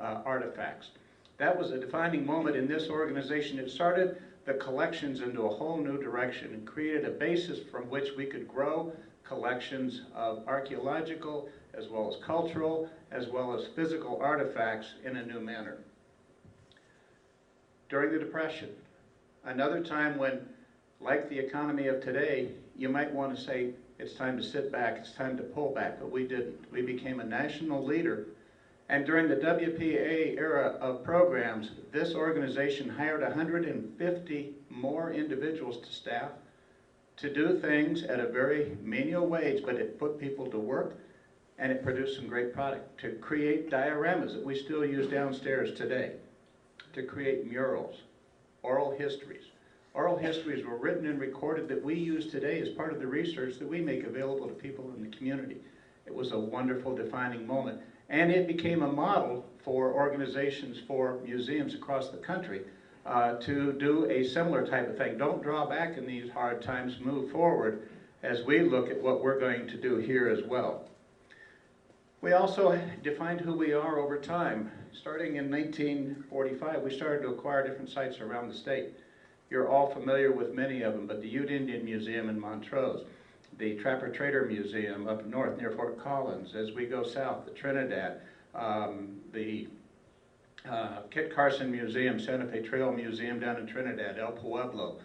artifacts. That was a defining moment in this organization. It started the collections into a whole new direction and created a basis from which we could grow collections of archaeological, as well as cultural, as well as physical artifacts in a new manner. During the Depression, another time when, like the economy of today, you might want to say, it's time to sit back, it's time to pull back, but we didn't. We became a national leader. And during the WPA era of programs, this organization hired 150 more individuals to staff to do things at a very menial wage, but it put people to work and it produced some great product. To create dioramas that we still use downstairs today, to create murals, oral histories. Oral histories were written and recorded that we use today as part of the research that we make available to people in the community. It was a wonderful defining moment. And it became a model for organizations, for museums across the country to do a similar type of thing. Don't draw back in these hard times, move forward as we look at what we're going to do here as well. We also defined who we are over time. Starting in 1945, we started to acquire different sites around the state. You're all familiar with many of them, but the Ute Indian Museum in Montrose, the Trapper Trader Museum up north near Fort Collins. As we go south, the Trinidad, the Kit Carson Museum, Santa Fe Trail Museum down in Trinidad, El Pueblo,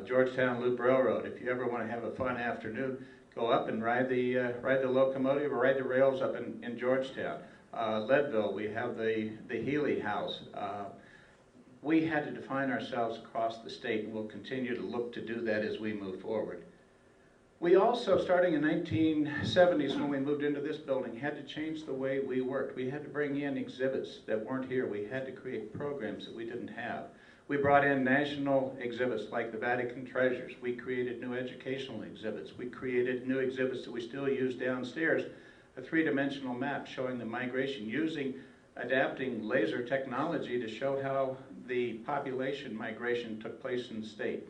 Georgetown Loop Railroad. If you ever want to have a fun afternoon, go up and ride the locomotive or ride the rails up in Georgetown. Leadville, we have the Healy House. We had to define ourselves across the state, and we'll continue to look to do that as we move forward. We also, starting in 1970s when we moved into this building, had to change the way we worked. We had to bring in exhibits that weren't here. We had to create programs that we didn't have. We brought in national exhibits like the Vatican Treasures. We created new educational exhibits. We created new exhibits that we still use downstairs, a three-dimensional map showing the migration, adapting laser technology to show how the population migration took place in the state,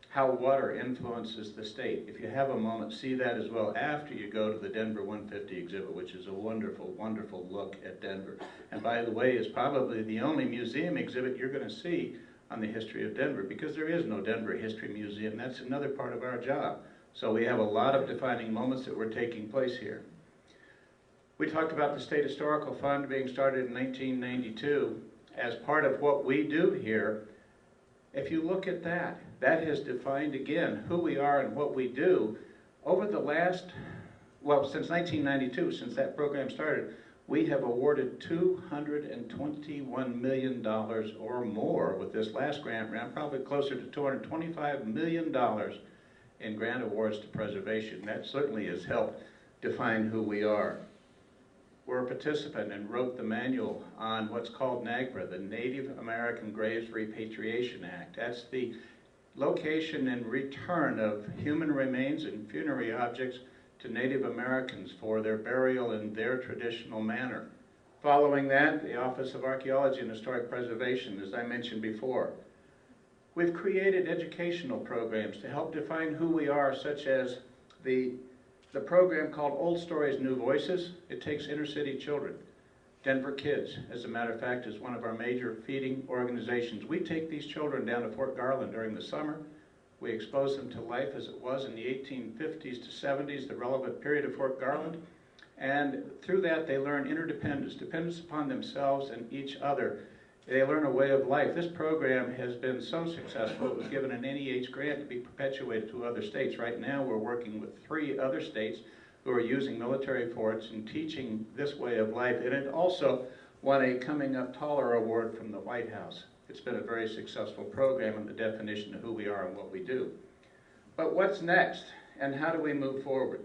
how water influences the state. If you have a moment, see that as well after you go to the Denver 150 exhibit, which is a wonderful, wonderful look at Denver. And by the way, is probably the only museum exhibit you're going to see on the history of Denver, because there is no Denver History Museum. That's another part of our job. So we have a lot of defining moments that were taking place here. We talked about the State Historical Fund being started in 1992 as part of what we do here. If you look at that, that has defined again who we are and what we do. Over the last, well, since 1992, since that program started, we have awarded $221 million or more with this last grant round, probably closer to $225 million in grant awards to preservation. That certainly has helped define who we are. We're a participant and wrote the manual on what's called NAGPRA, the Native American Graves Repatriation Act. That's the location and return of human remains and funerary objects to Native Americans for their burial in their traditional manner. Following that, the Office of Archaeology and Historic Preservation, as I mentioned before. We've created educational programs to help define who we are, such as the program called Old Stories, New Voices. It takes inner city children. Denver Kids, as a matter of fact, is one of our major feeding organizations. We take these children down to Fort Garland during the summer. We expose them to life as it was in the 1850s to 70s, the relevant period of Fort Garland. And through that, they learn interdependence, dependence upon themselves and each other. They learn a way of life. This program has been so successful, it was given an NEH grant to be perpetuated to other states. Right now, we're working with 3 other states who are using military forts and teaching this way of life. And it also won a Coming Up Taller award from the White House. It's been a very successful program in the definition of who we are and what we do. But what's next, and how do we move forward?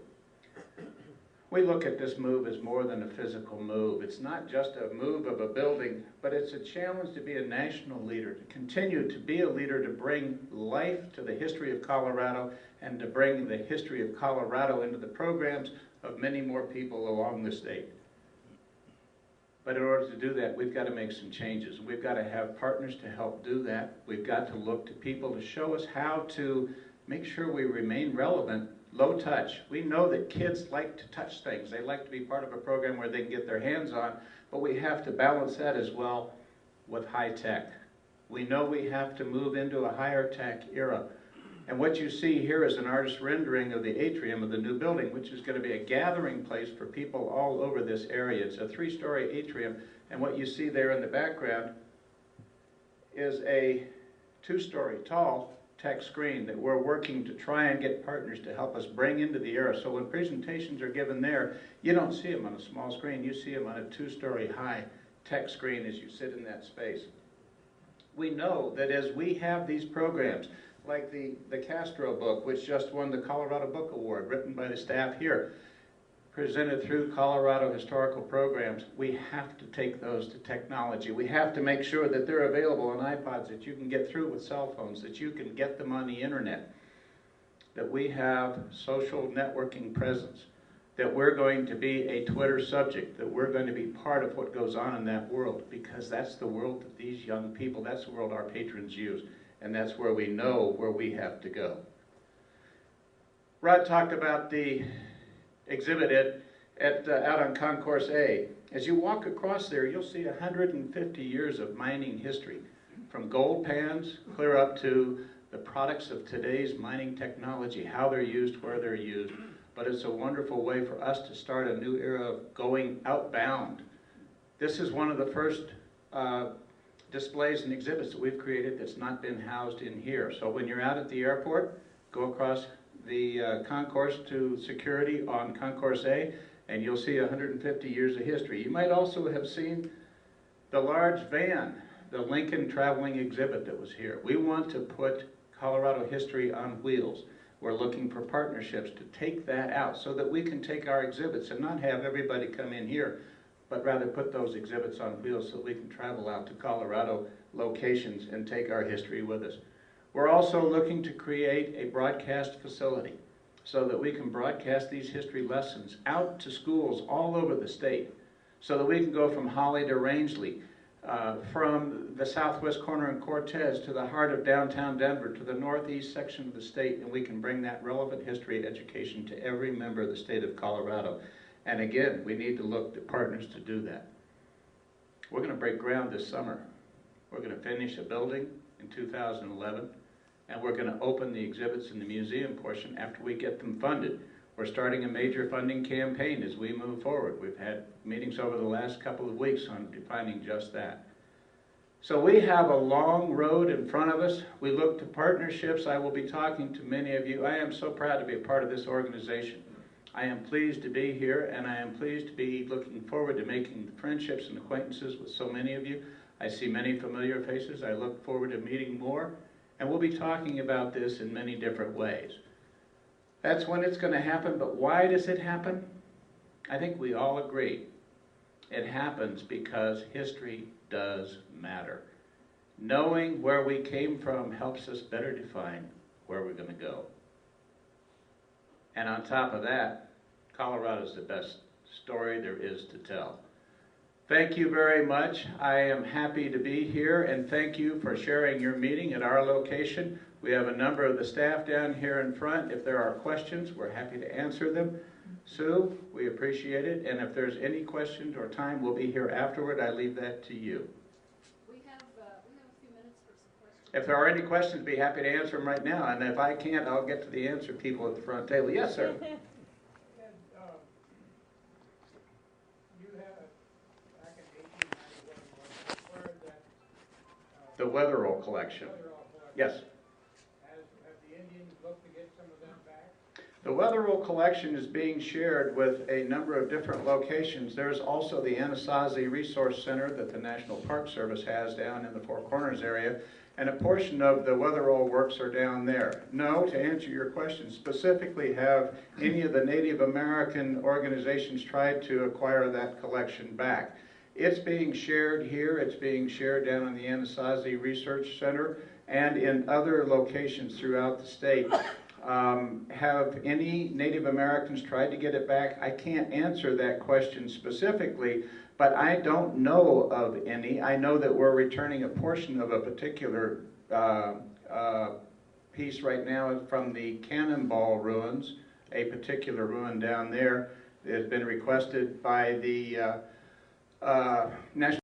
We look at this move as more than a physical move. It's not just a move of a building, but it's a challenge to be a national leader, to continue to be a leader, to bring life to the history of Colorado, and to bring the history of Colorado into the programs of many more people along the state. But in order to do that, we've got to make some changes. We've got to have partners to help do that. We've got to look to people to show us how to make sure we remain relevant. Low touch. We know that kids like to touch things. They like to be part of a program where they can get their hands on but we have to balance that as well with high tech. We know we have to move into a higher tech era. And what you see here is an artist's rendering of the atrium of the new building, which is going to be a gathering place for people all over this area. It's a 3-story atrium, and what you see there in the background is a 2-story tall tech screen that we're working to try and get partners to help us bring into the era. So when presentations are given there, you don't see them on a small screen, you see them on a 2-story high tech screen as you sit in that space. We know that as we have these programs, like the Castro book, which just won the Colorado Book Award, written by the staff here, presented through Colorado Historical Programs, we have to take those to technology. We have to make sure that they're available on iPods, that you can get through with cell phones, that you can get them on the internet, that we have social networking presence, that we're going to be a Twitter subject, that we're going to be part of what goes on in that world, because that's the world that these young people, that's the world our patrons use, and that's where we know where we have to go. Rod talked about the exhibit out on Concourse A. As you walk across there, you'll see 150 years of mining history, from gold pans clear up to the products of today's mining technology, how they're used, where they're used. But it's a wonderful way for us to start a new era of going outbound. This is one of the first displays and exhibits that we've created that's not been housed in here. So when you're out at the airport, go across the concourse to security on Concourse A, and you'll see 150 years of history. You might also have seen the large van, the Lincoln traveling exhibit that was here. We want to put Colorado history on wheels. We're looking for partnerships to take that out so that we can take our exhibits and not have everybody come in here, but rather put those exhibits on wheels so we can travel out to Colorado locations and take our history with us. We're also looking to create a broadcast facility so that we can broadcast these history lessons out to schools all over the state, so that we can go from Holly to Rangeley, from the southwest corner in Cortez to the heart of downtown Denver, to the northeast section of the state, and we can bring that relevant history education to every member of the state of Colorado. And again, we need to look to partners to do that. We're going to break ground this summer. We're going to finish a building in 2011, and we're going to open the exhibits in the museum portion after we get them funded. We're starting a major funding campaign as we move forward. We've had meetings over the last couple of weeks on defining just that. So we have a long road in front of us. We look to partnerships. I will be talking to many of you. I am so proud to be a part of this organization. I am pleased to be here, and I am pleased to be looking forward to making friendships and acquaintances with so many of you. I see many familiar faces. I look forward to meeting more, and we'll be talking about this in many different ways. That's when it's going to happen, but why does it happen? I think we all agree. It happens because history does matter. Knowing where we came from helps us better define where we're going to go. And on top of that, Colorado's the best story there is to tell. Thank you very much. I am happy to be here, and thank you for sharing your meeting at our location. We have a number of the staff down here in front. If there are questions, we're happy to answer them. Sue, we appreciate it, and if there's any questions or time, we'll be here afterward. I leave that to you. We have a few minutes for some questions. If there are any questions, be happy to answer them right now, and if I can't, I'll get to the answer people at the front table. Yes, sir. The Weatherall collection. Yes. Have the Indians looked to get some of them back? The Weatherall collection is being shared with a number of different locations. There's also the Anasazi Resource Center that the National Park Service has down in the Four Corners area, and a portion of the Weatherall works are down there. No, to answer your question specifically, have any of the Native American organizations tried to acquire that collection back? It's being shared here, it's being shared down in the Anasazi Research Center and in other locations throughout the state. Have any Native Americans tried to get it back? I can't answer that question specifically, but I don't know of any. I know that we're returning a portion of a particular piece right now from the Cannonball ruins, a particular ruin down there that has been requested by the National